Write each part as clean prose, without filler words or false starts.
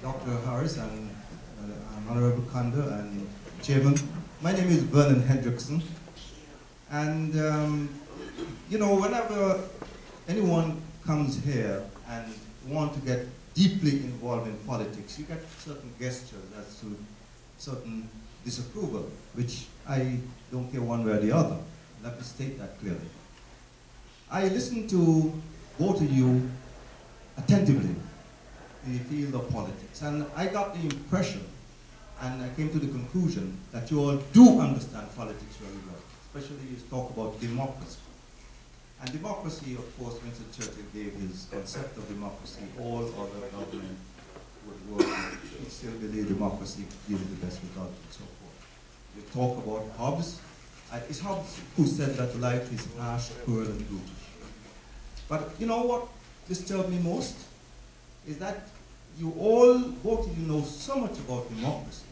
Dr. Harris and Honorable Condor and Chairman. My name is Vernon Hendrickson. And, you know, whenever anyone comes here and want to get deeply involved in politics, you get certain gestures as to certain disapproval, which I don't care one way or the other. Let me state that clearly. I listened to both of you attentively in the field of politics, and I got the impression, and I came to the conclusion, that you all do understand politics very well, especially you talk about democracy. And democracy, of course, Winston Churchill gave his concept of democracy, all other government would work. He still believed democracy gives the best result and so forth. You talk about Hobbes. It's Hobbes who said that life is harsh, cruel, and brutal. But you know what disturbed me most? Is that you all, both of you, know so much about democracy.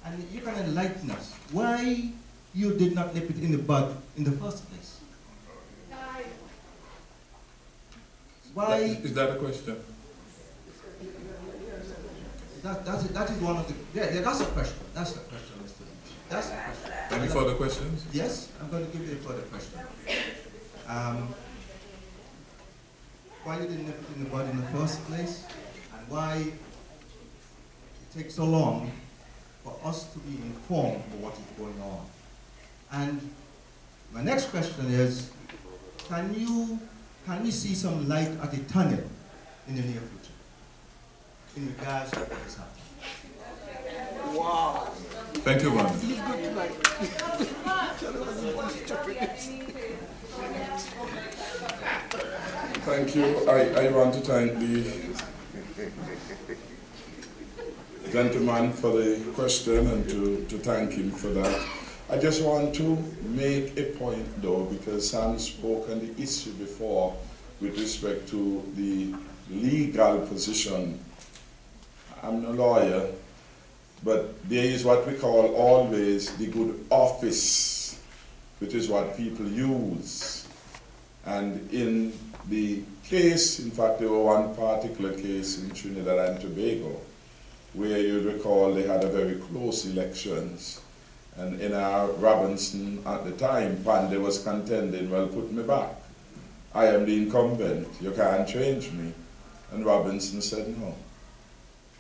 And you can enlighten us why you did not nip it in the bud in the first place. Why? Is that a question? That is one of the, yeah, that's a question. That's the question, Mr. Leach. That's the question. Any further questions? Yes, I'm going to give you a further question. Why you didn't nip it in the bud in the first place, and why it takes so long for us to be informed of what is going on. And my next question is, can we see some light at the tunnel in the near future in regards to what is happening? Wow. Thank you, man. He's good tonight. Thank you. I want to thank the gentleman for the question and to thank him for that. I just want to make a point though, because Sam spoke on the issue before with respect to the legal position. I'm no lawyer, but there is what we call always the good office, which is what people use. And in the case, in fact, there was one particular case in Trinidad and Tobago, where you recall they had a very close elections. And in our Robinson at the time, Pandey was contending, well, put me back. I am the incumbent, you can't change me. And Robinson said, no,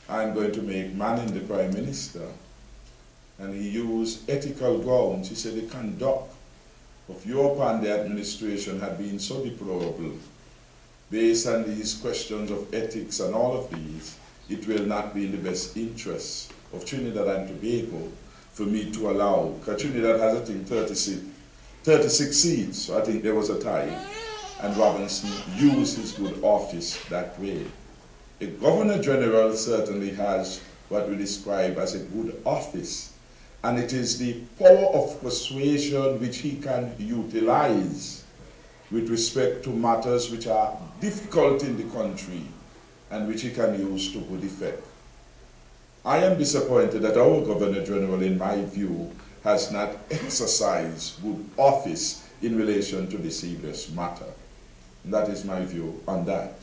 I'm going to make Manning the Prime Minister. And he used ethical grounds. He said the conduct of your Pandey administration had been so deplorable. Based on these questions of ethics and all of these, it will not be in the best interest of Trinidad and Tobago for me to allow, because Trinidad has, I think, 36 seats, so I think there was a tie, and Robinson used his good office that way. A Governor General certainly has what we describe as a good office, and it is the power of persuasion which he can utilize with respect to matters which are difficult in the country and which he can use to good effect. I am disappointed that our Governor General, in my view, has not exercised good office in relation to this serious matter. And that is my view on that.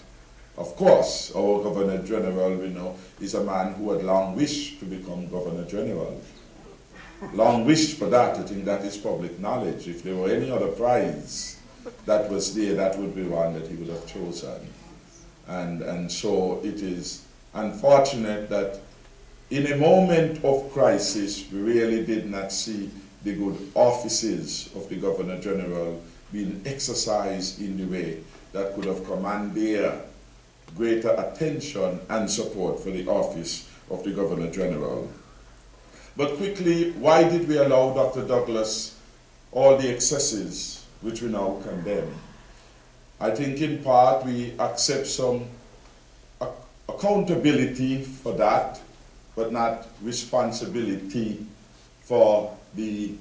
Of course, our Governor General, we know, is a man who had long wished to become Governor General. Long wished for that. I think that is public knowledge. If there were any other prize that was there, that would be one that he would have chosen. And so it is unfortunate that in a moment of crisis, we really did not see the good offices of the Governor General being exercised in the way that could have commanded greater attention and support for the office of the Governor General. But quickly, why did we allow Dr. Douglas all the excesses which we now condemn? I think in part we accept some accountability for that, but not responsibility for the,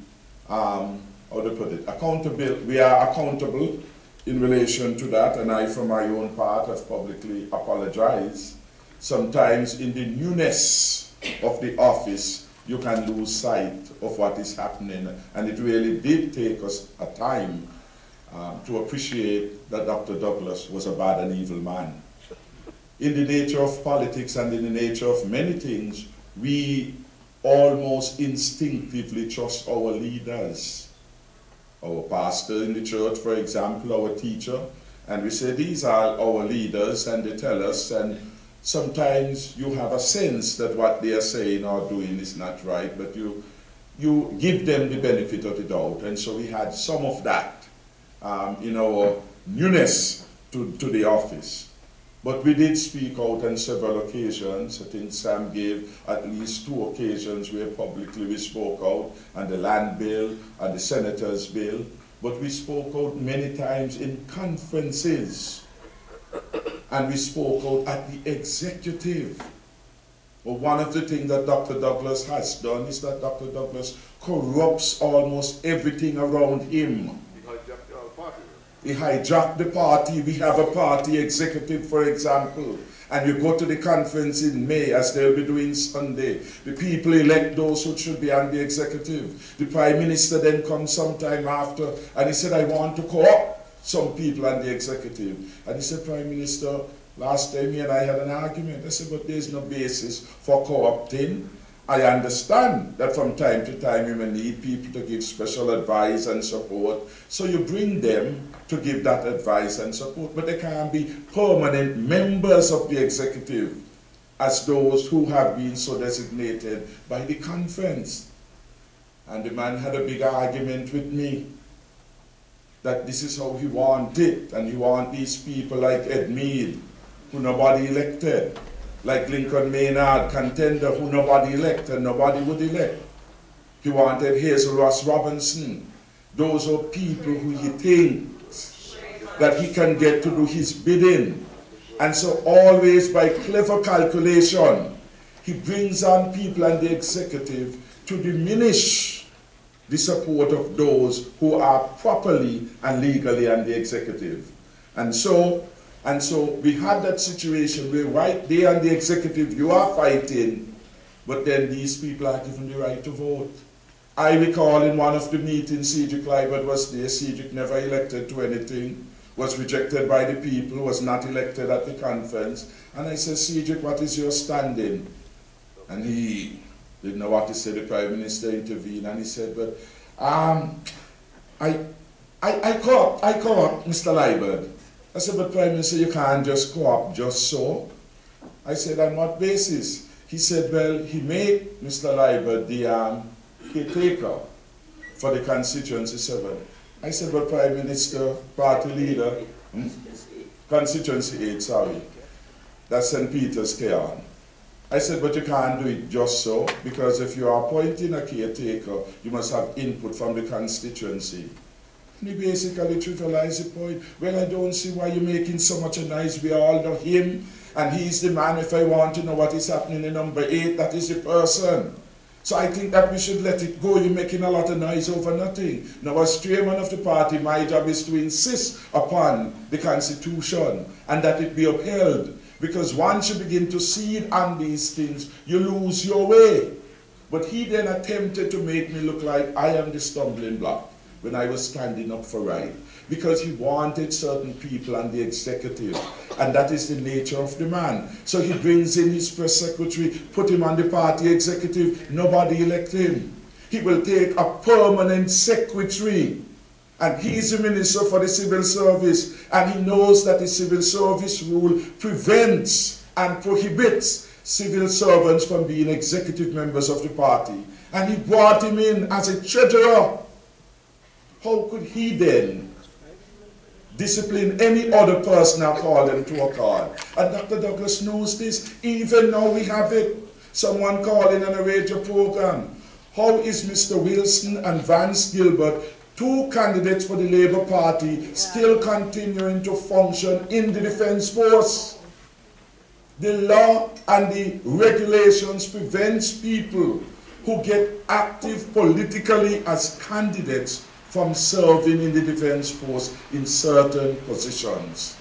how to put it, accountability. We are accountable in relation to that, and I, for my own part, have publicly apologized. Sometimes in the newness of the office, you can lose sight of what is happening, and it really did take us a time to appreciate that Dr. Douglas was a bad and evil man. in the nature of politics and in the nature of many things, we almost instinctively trust our leaders. Our pastor in the church, for example, our teacher, and we say these are our leaders, and they tell us, and sometimes you have a sense that what they are saying or doing is not right, but you give them the benefit of the doubt. And so we had some of that in our newness to the office. But we did speak out on several occasions. I think Sam gave at least 2 occasions where publicly we spoke out on the land bill and the senator's bill. But we spoke out many times in conferences. And we spoke out at the executive. Well, one of the things that Dr. Douglas has done is that Dr. Douglas corrupts almost everything around him. He hijacked the party. We have a party executive, for example, and you go to the conference in May, as they'll be doing Sunday. The people elect those who should be on the executive. The Prime Minister then comes sometime after, and he said, I want to co-opt some people on the executive. And he said, Prime Minister, last time he and I had an argument. I said, but there's no basis for co-opting. I understand that from time to time you may need people to give special advice and support, so you bring them to give that advice and support, but they can't be permanent members of the executive as those who have been so designated by the conference. And the man had a big argument with me that this is how he wants it, and he wants these people like Ed Mead, who nobody elected, like Lincoln Maynard, contender who nobody elected, nobody would elect. He wanted Hazel Ross Robinson. Those are people who he thinks that he can get to do his bidding. And so always by clever calculation, he brings on people and the executive to diminish the support of those who are properly and legally on the executive. And so we had that situation where right there on the executive you are fighting, but then these people are given the right to vote. I recall in one of the meetings, Cedric Liebert was there. Cedric never elected to anything, was rejected by the people, was not elected at the conference. And I said, Cedric, what is your standing? And he didn't know what to say. The Prime Minister intervened and he said, but I co-opt Mr. Liebert. I said, but Prime Minister, you can't just co-opt just so. I said, on what basis? He said, well, he made Mr. Liebert the caretaker for the constituency 7. I said, but Prime Minister, party leader, constituency 8, sorry. That's St. Peter's Cairn. I said, but you can't do it just so, because if you are appointing a caretaker, you must have input from the constituency. And he basically trivialized the point. Well, I don't see why you're making so much a noise. We all know him, and he's the man. If I want to know what is happening in number 8, that is the person. So I think that we should let it go. You're making a lot of noise over nothing. Now, as chairman of the party, my job is to insist upon the Constitution and that it be upheld. Because once you begin to cede on these things, you lose your way. But he then attempted to make me look like I am the stumbling block when I was standing up for right, because he wanted certain people on the executive, and that is the nature of the man. So he brings in his press secretary, put him on the party executive, nobody elect him. He will take a permanent secretary, and he's the minister for the civil service, and he knows that the civil service rule prevents and prohibits civil servants from being executive members of the party. And he brought him in as a treasurer. How could he then discipline any other person and call them to account? And Dr. Douglas knows this. Even now we have it. Someone calling on a radio program. How is Mr. Wilson and Vance Gilbert, 2 candidates for the Labour Party, still continuing to function in the Defence Force? The law and the regulations prevents people who get active politically as candidates from serving in the Defence Force in certain positions.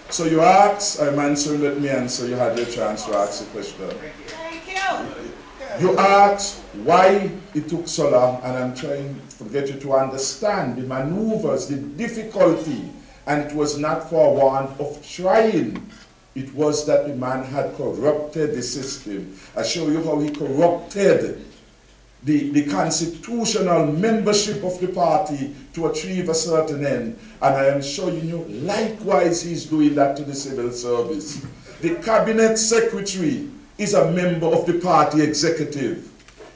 So you ask, I'm answering, let me answer, you had your chance to ask a question. Thank you. You asked why it took so long, and I'm trying to get you to understand the maneuvers, the difficulty, and it was not for want of trying. It was that the man had corrupted the system. I show you how he corrupted the constitutional membership of the party to achieve a certain end. And I am showing you, likewise, he's doing that to the civil service. The cabinet secretary is a member of the party executive.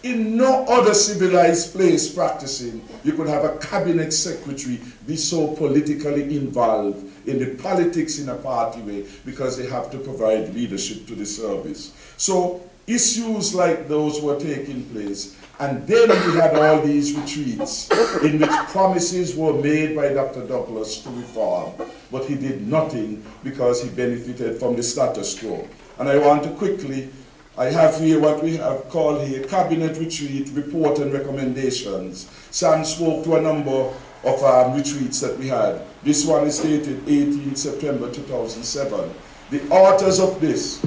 In no other civilized place practicing, you could have a cabinet secretary be so politically involved in the politics in a party way, because they have to provide leadership to the service. So issues like those were taking place. And then we had all these retreats in which promises were made by Dr. Douglas to reform, but he did nothing because he benefited from the status quo. And I want to quickly, I have here what we have called here Cabinet Retreat Report and Recommendations. Sam spoke to a number of retreats that we had. This one is dated 18 September 2007. The authors of this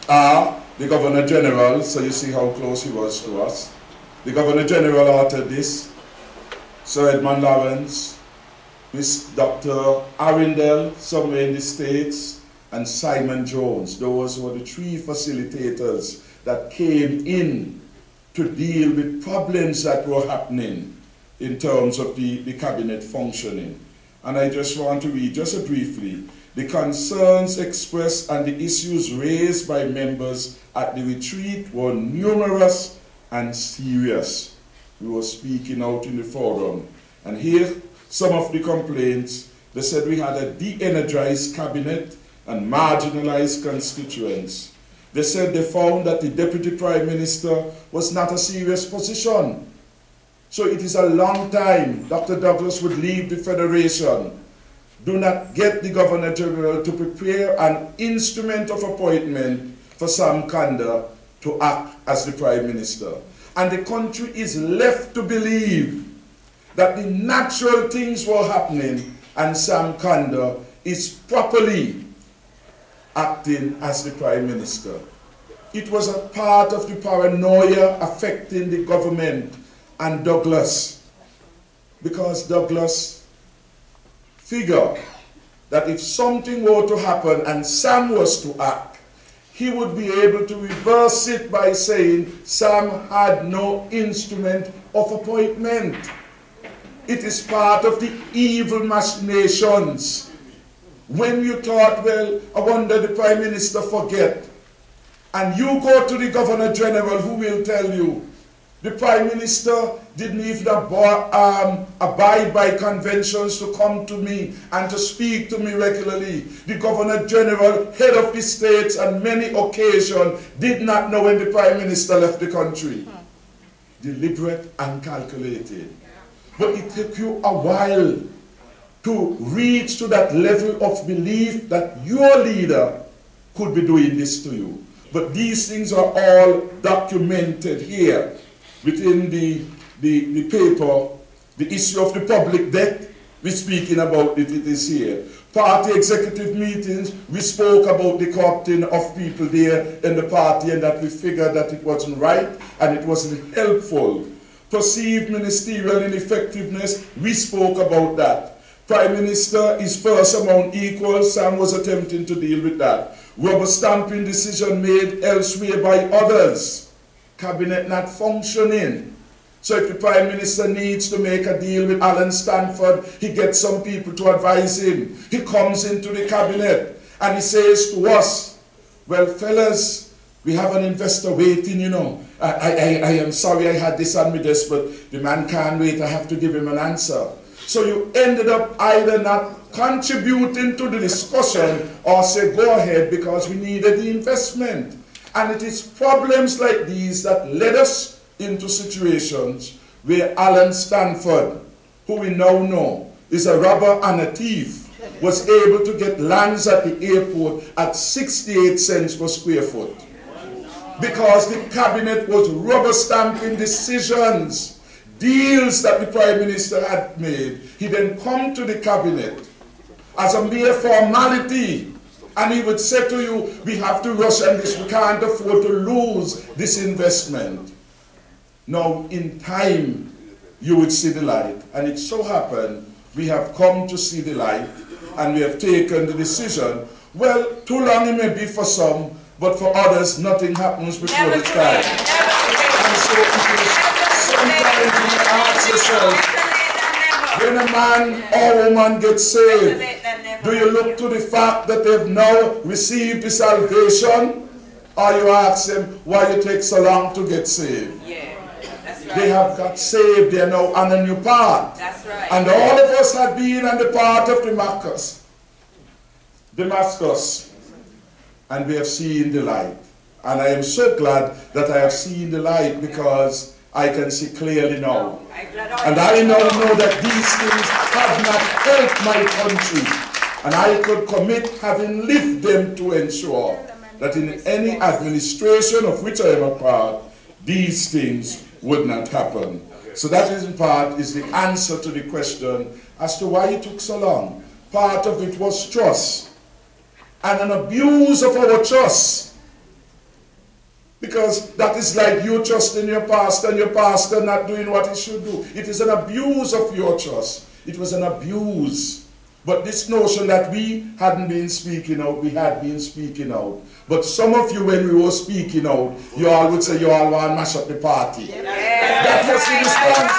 are the Governor General, so you see how close he was to us. The Governor General authored this, Sir Edmund Lawrence, Miss Dr. Arundel, somewhere in the States, and Simon Jones. Those were the three facilitators that came in to deal with problems that were happening in terms of the cabinet functioning. And I just want to read just briefly the concerns expressed and the issues raised by members at the retreat were numerous and serious. We were speaking out in the forum. And here, some of the complaints, they said we had a de-energized cabinet and marginalized constituents. They said they found that the Deputy Prime Minister was not a serious position. So it is a long time Dr. Douglas would leave the Federation. Do not get the Governor General to prepare an instrument of appointment for Sam Condor to act as the Prime Minister. And the country is left to believe that the natural things were happening and Sam Condor is properly acting as the Prime Minister. It was a part of the paranoia affecting the government and Douglas, because Douglas figured that if something were to happen and Sam was to act, he would be able to reverse it by saying Sam had no instrument of appointment. It is part of the evil machinations. When you thought, well, I wonder the Prime Minister forget, and you go to the Governor General who will tell you, the Prime Minister didn't even abide by conventions to come to me and to speak to me regularly. The Governor General, head of the states, on many occasions did not know when the Prime Minister left the country. Deliberate and calculated. But it took you a while to reach to that level of belief that your leader could be doing this to you. But these things are all documented here within the paper. The issue of the public debt, we're speaking about it, it is here. Party executive meetings, we spoke about the corrupting of people there in the party, and that we figured that it wasn't right and it wasn't helpful. Perceived ministerial ineffectiveness, we spoke about that. Prime Minister is first among equals, Sam was attempting to deal with that. Rubber stamping decision made elsewhere by others. Cabinet not functioning. So if the Prime Minister needs to make a deal with Alan Stanford, he gets some people to advise him. He comes into the cabinet and he says to us, well, fellas, we have an investor waiting, you know. I am sorry I had this on my desk, but the man can't wait. I have to give him an answer. So you ended up either not contributing to the discussion or say, go ahead, because we needed the investment. And it is problems like these that led us into situations where Alan Stanford, who we now know is a robber and a thief, was able to get lands at the airport at 68 cents per square foot. Because the cabinet was rubber stamping decisions, deals that the Prime Minister had made. He then come to the cabinet as a mere formality, and he would say to you, we have to rush on this, we can't afford to lose this investment. Now, in time, you would see the light. And it so happened, we have come to see the light, and we have taken the decision Well, too long it may be for some, but for others, nothing happens before the time. And so it is sometimes we ask yourself, when a man or woman gets saved, do you look to the fact that they've now received the salvation, or you ask them why you take so long to get saved? Yeah, that's right. They have got saved, they are now on a new path. That's right. And all of us have been on the path of Damascus, and we have seen the light. And I am so glad that I have seen the light, because I can see clearly now. And I now know that these things have not helped my country. And I could commit, having lived them, to ensure that in any administration of which I am a part, these things would not happen. So that is in part is the answer to the question as to why it took so long. Part of it was trust, and an abuse of our trust. Because that is like you trusting your pastor and your pastor not doing what he should do. It is an abuse of your trust. It was an abuse. But this notion that we hadn't been speaking out, we had been speaking out. But some of you, when we were speaking out, you all would say you all want to mash up the party. Yes, that was the response.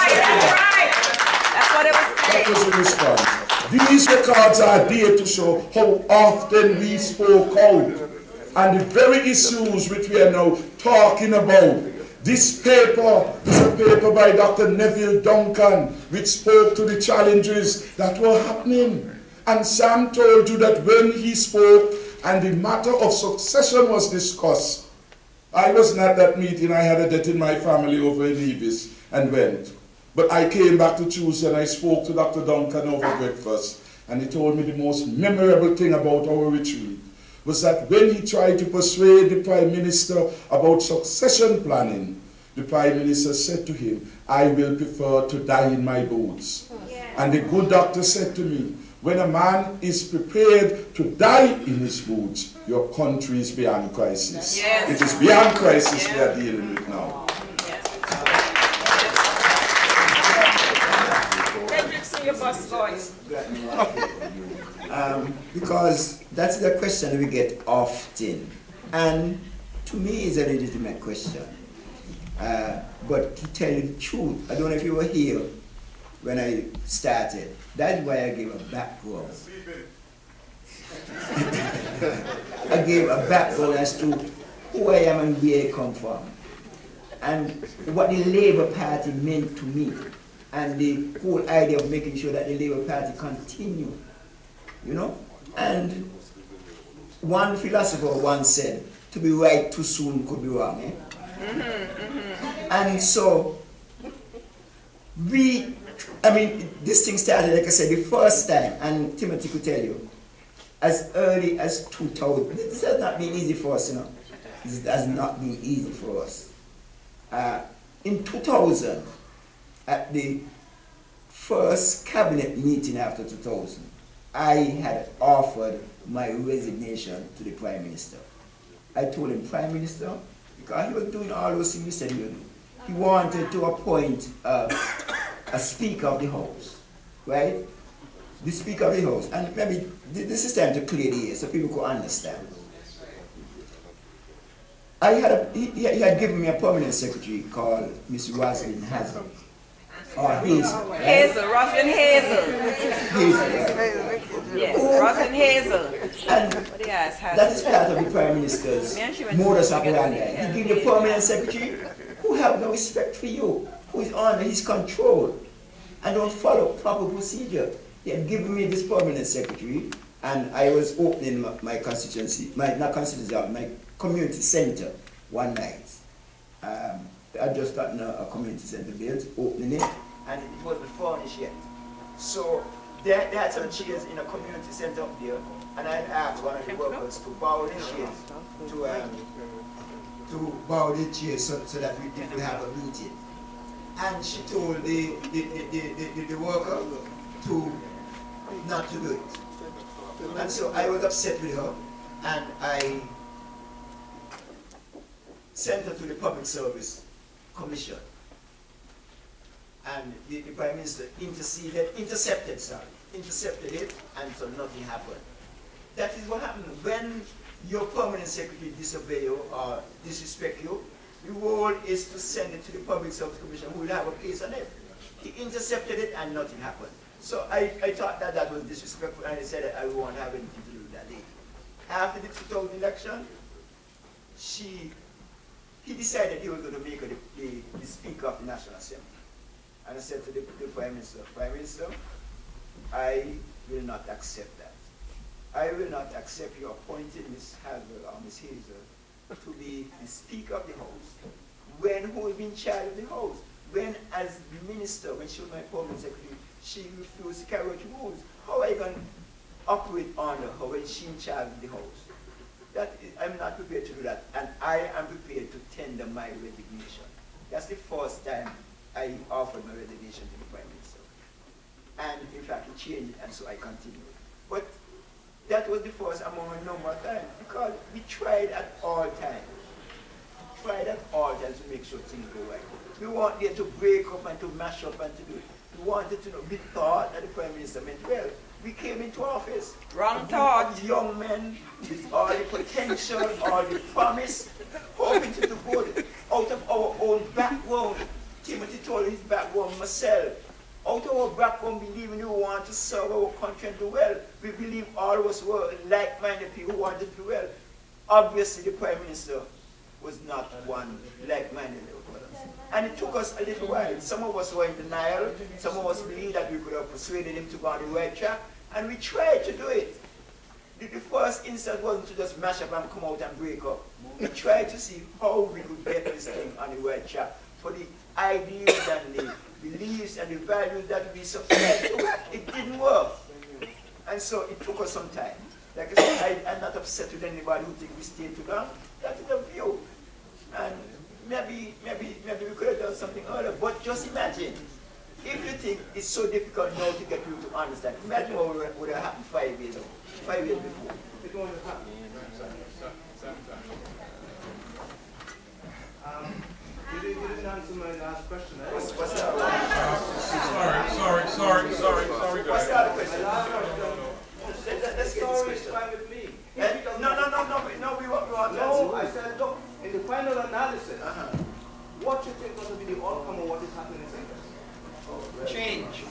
That was the response. These records are there to show how often we spoke out. And the very issues which we are now talking about. This paper is a paper by Dr. Neville Duncan, which spoke to the challenges that were happening. And Sam told you that when he spoke and the matter of succession was discussed, I wasn't at that meeting. I had a death in my family over in Nevis and went. But I came back to Tuesday and I spoke to Dr. Duncan over breakfast. And he told me the most memorable thing about our retreat was that when he tried to persuade the Prime Minister about succession planning, the Prime Minister said to him, I will prefer to die in my boots. Yeah. And the good doctor said to me, when a man is prepared to die in his boots, your country is beyond crisis. Yes. It is beyond crisis we are dealing with now. Because that's the question we get often, and to me it's a legitimate question. But to tell you the truth, I don't know if you were here when I started. That's why I gave a background. I gave a background as to who I am and where I come from, and what the Labour Party meant to me, and the whole idea of making sure that the Labour Party continue. You know? And one philosopher once said, to be right too soon could be wrong. Eh? And so, this thing started, like I said, the first time, and Timothy could tell you, as early as 2000. This has not been easy for us, you know. This has not been easy for us. In 2000, at the first cabinet meeting after 2000, I had offered my resignation to the Prime Minister. I told him, Prime Minister, because he was doing all those things he said he would do. He wanted to appoint a Speaker of the House, right? The Speaker of the House. And maybe this is time to clear the air so people could understand. He had given me a permanent secretary called Miss Roslyn Hazel. Or Hazel. Right? Hazel, Roslyn Hazel. Hazel, right? Yes, Roslyn Hazel. And that is part of the Prime Minister's modus operandi. He gives you a permanent secretary who have no respect for you, who is under his control, and don't follow proper procedure. He had given me this permanent secretary, and I was opening my constituency, my community center one night. I just gotten a community center built, opening it, and it wasn't furnished yet. So they had some chairs in a community center up there, and I asked one of the workers to borrow the chairs, to borrow the chairs so that we could have a meeting. And she told the worker to not to do it. And so I was upset with her, and I sent her to the Public Service Commission. And the Prime Minister intercepted it, and so nothing happened. that is what happens when your permanent secretary disobey you or disrespect you. The role is to send it to the Public Service Commission, who will have a case on it. He intercepted it and nothing happened. So I thought that that was disrespectful, and I said that I won't have anything to do with that lady. After the 2000 election, he decided he was going to make her the Speaker of the National Assembly. And I said to the Prime Minister, I will not accept that. I will not accept you appointing Ms. Hazel or Ms. Hazel to be the Speaker of the House, when who will be in charge of the House? When, as the Minister, when she was my permanent secretary, she refused to carry out rules. How are you going to operate under her when she's in charge of the House? I'm not prepared to do that, and I am prepared to tender my resignation. That's the first time I offered my resignation to the Prime Minister. And in fact, he changed it, and so I continued. But that was the first among a number of times, because we tried at all times. Tried at all times to make sure things go right. We weren't there to break up and to mash up and to do it. We wanted to know, we thought that the Prime Minister meant well. We came into office. Wrong thought. Young men with all the potential, all the promise, hoping to do good out of our own background. Timothy told his background, myself. Out of our background, believing we want to serve our country and do well. We believe all of us were like-minded people who wanted to do well. Obviously, the Prime Minister was not one like-minded. And it took us a little while. Some of us were in denial. Some of us believed that we could have persuaded him to go on the right track. And we tried to do it. The first instance wasn't to just mash up and come out and break up. We tried to see how we could get this thing on the right track for the ideas and the beliefs and the values that we subscribe to. It didn't work. And so it took us some time. Like I said, I'm not upset with anybody who thinks we stayed too long. That is a view. And maybe we could have done something earlier. But just imagine, if you think it's so difficult now to get people to understand, imagine what would have happened 5 years ago, 5 years before. It won't have happened. You didn't answer my last question. What's that? Sorry, guys. What's the other question? Let's get this question. Fine with me. No, we want to No, answer. I said, look, in the final analysis, what you think is going to be the outcome of what is happening in St. Change.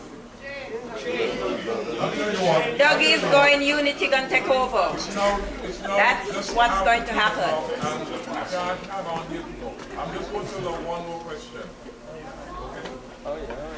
I'll tell you what. Dougie is going, unity gonna take over. That's what's going to happen. I can't have on here to go. I'm just going to allow one more question. Okay?